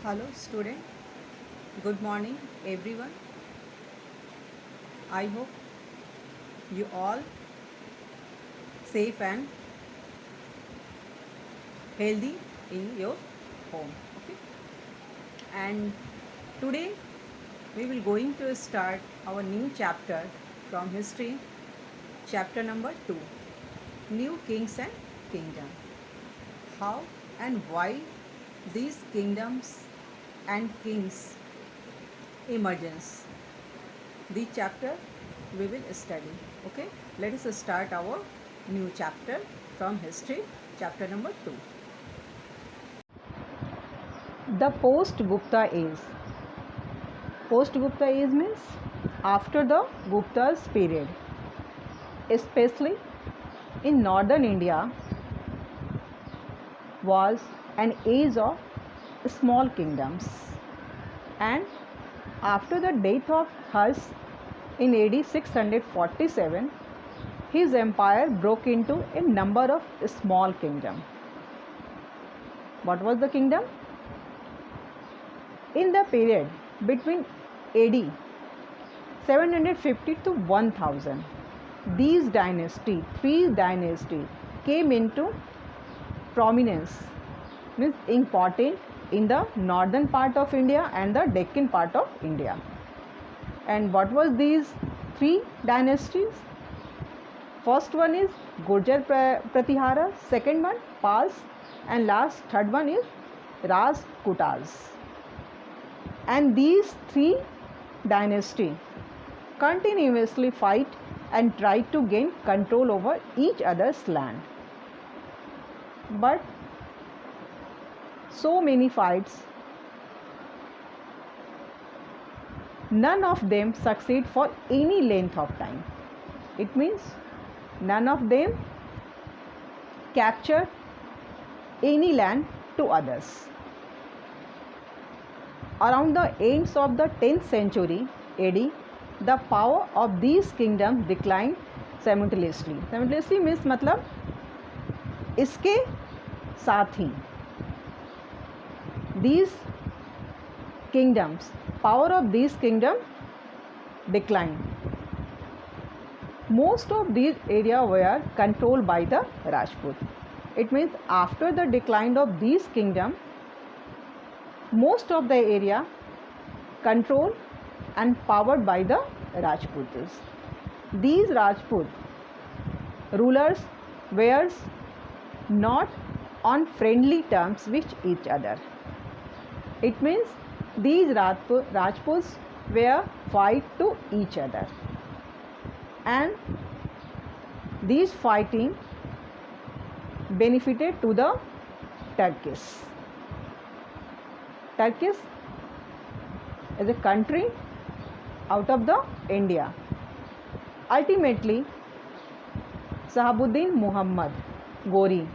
Hello student, good morning everyone. I hope you all safe and healthy in your home. Okay. And today we will going to start our new chapter from history, chapter number 2, New Kings and Kingdom. How and why these kingdoms and kings emergence. The chapter we will study. Okay, let us start our new chapter from history, chapter number 2. The post Gupta age. Post Gupta age means after the Gupta's period, especially in northern India, was an age of small kingdoms. And after the death of Harsh in AD 647, his empire broke into a number of small kingdoms. What was the kingdom? In the period between AD 750 to 1000, these three dynasties came into prominence, means important in the northern part of India and the Deccan part of India. And what was these three dynasties? First one is Gurjar Pratihara, second one Pals, and last third one is Rajputas. And these three dynasties continuously fight and try to gain control over each other's land. But so many fights, none of them succeed for any length of time. It means none of them capture any land to others. Around the ends of the 10th century AD, the power of these kingdoms declined simultaneously. Simultaneously means मतलब इसके साथ ही these kingdoms, power of these kingdoms declined. Most of these areas were controlled by the Rajput. It means after the decline of these kingdoms, most of the area controlled and powered by the Rajputs. These Rajput rulers were not on friendly terms with each other. It means these Rajputs were fight to each other, and these fighting benefited to the Turkish. Turkish is a country out of the India. Ultimately, Sahabuddin Muhammad Ghori,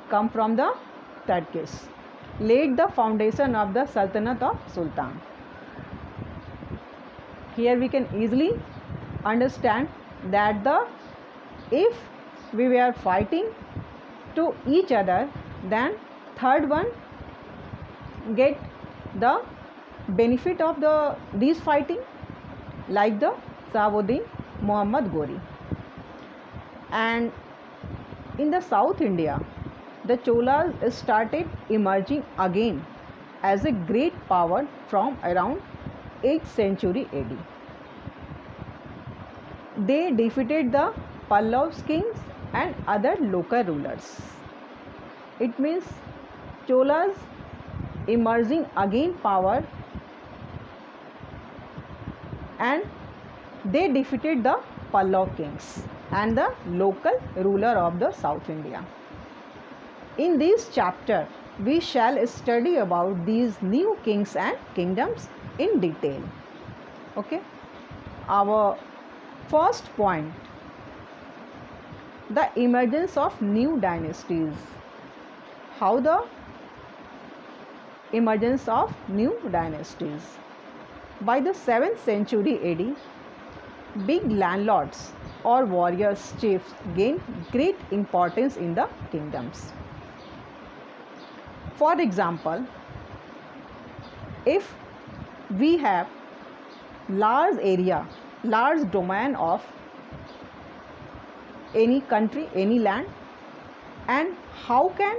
come from the Turkish, laid the foundation of the Sultanate of Sultan. Here we can easily understand that if we were fighting to each other, then third one get the benefit of these fighting, like the Sahabuddin Muhammad Ghori. And in the South India, the Cholas started emerging again as a great power from around 8th century AD. They defeated the Pallava kings and other local rulers. It means Cholas emerging again power, and they defeated the Pallava kings and the local ruler of the South India. In this chapter, we shall study about these new kings and kingdoms in detail. Okay. Our first point, the emergence of new dynasties. How the emergence of new dynasties? By the 7th century AD, big landlords or warriors chiefs gained great importance in the kingdoms. For example, if we have large area, large domain of any country, any land, and how can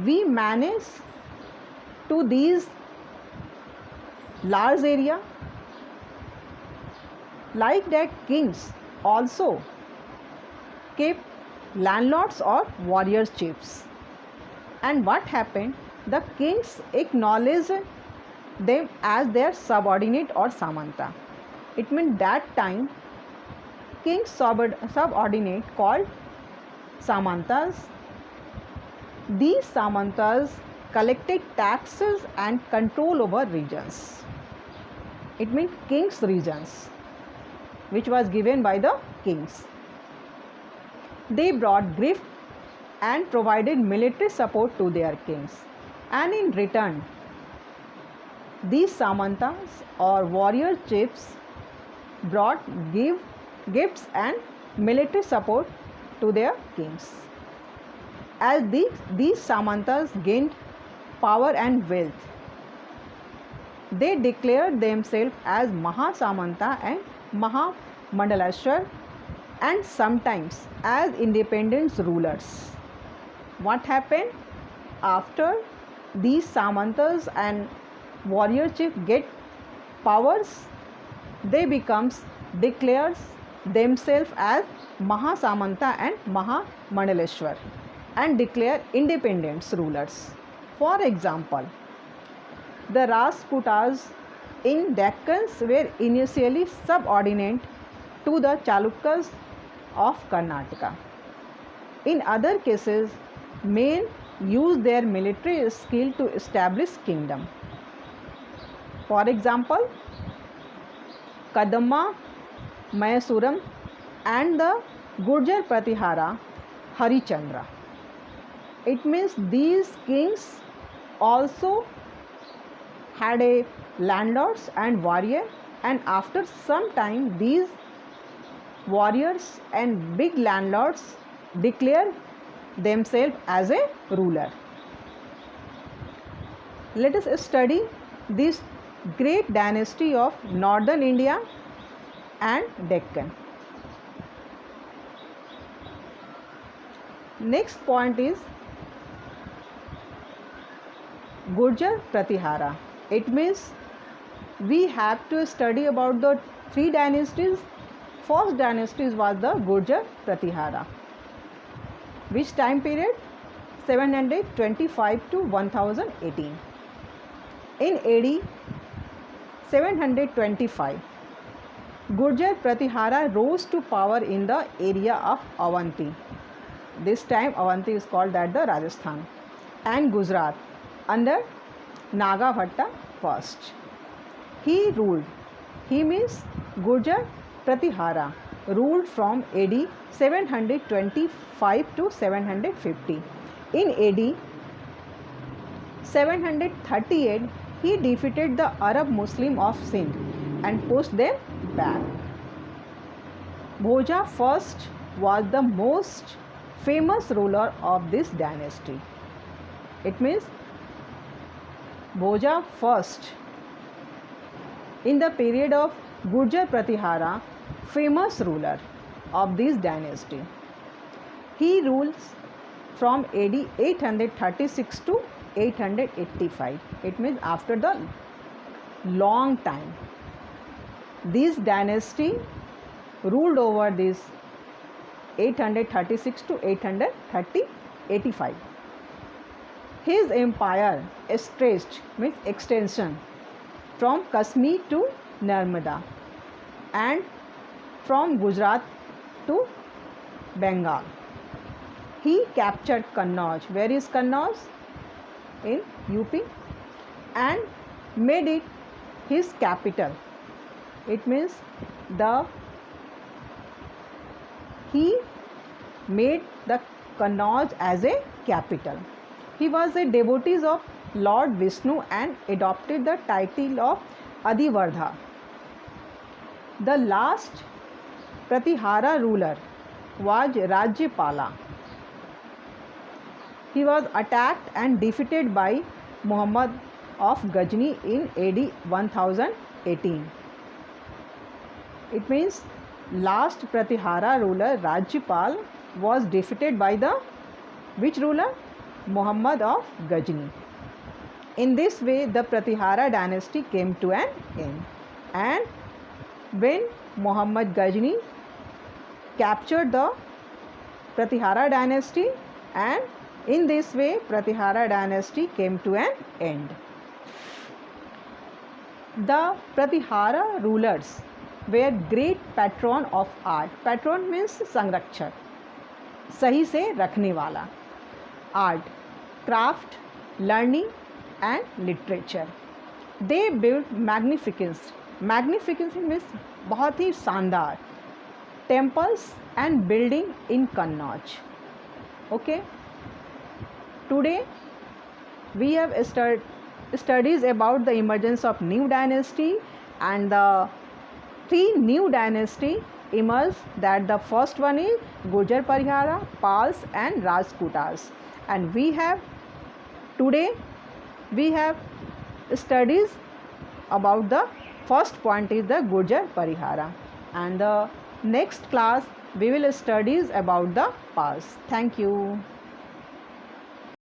we manage to these large area? Like that, kings also kept landlords or warrior chiefs. And what happened? The kings acknowledged them as their subordinate or samanta. It means that time king's subordinate called samantas. These samantas collected taxes and control over regions. It means king's regions, which was given by the kings. They brought gift and provided military support to their kings. And in return, these samantas or warrior chiefs brought gifts and military support to their kings. As these samantas gained power and wealth, they declared themselves as Mahasamanta and Mahamandaleshwar, and sometimes as independent rulers. What happened? After these samantas and warrior chiefs get powers, they declares themselves as Mahasamanta and Mahamandaleshwar and declare independence rulers. For example, the Rajputas in Deccan were initially subordinate to the Chalukyas of Karnataka. In other cases, men used their military skill to establish kingdom. For example, Kadamba, Mayasuram and the Gurjar Pratihara Harichandra. It means these kings also had a landlords and warrior, and after some time these warriors and big landlords declare themselves as a ruler. Let us study this great dynasty of northern India and Deccan. Next point is Gurjar Pratihara. It means we have to study about the three dynasties. First dynasty was the Gurjar Pratihara. Which time period? 725 to 1018. In AD 725, Gurjar Pratihara rose to power in the area of Avanti. This time Avanti is called that the Rajasthan and Gujarat under Nagabhatta first. He ruled. He means Gurjar Pratihara ruled from AD 725 to 750. In AD 738, he defeated the Arab Muslim of Sindh and pushed them back. Bhoja first was the most famous ruler of this dynasty. It means Bhoja first in the period of Gurjar Pratihara, famous ruler of this dynasty. He rules from AD 836 to 885. It means after the long time. This dynasty ruled over this 836 to 885. His empire stretched means extension from Kashmir to Narmada and from Gujarat to Bengal. He captured Kannauj. Where is Kannauj? In UP, and made it his capital. It means he made the Kannauj as a capital. He was a devotee of Lord Vishnu and adopted the title of Adivardha. The last Pratihara ruler was Rajyapala. He was attacked and defeated by Muhammad of Ghazni in AD 1018. It means last Pratihara ruler Rajyapal was defeated by the which ruler? Muhammad of Ghazni. In this way, the Pratihara dynasty came to an end. And when Muhammad Ghazni captured the Pratihara dynasty, and in this way Pratihara dynasty came to an end. The Pratihara rulers were great patron of art. Patron means संरक्षक, सही से रखने वाला. Art, craft, learning and literature. They built magnificence. Magnificence means बहुत ही शानदार temples and building in Kannauj. Okay. Today we have studies about the emergence of new dynasty, and the three new dynasty emerged. That the first one is Gurjar Parihara, Pals and Rajputas. And today we have studies about the first point is the Gurjar Parihara, and the next class we will studies about the Pals. Thank you.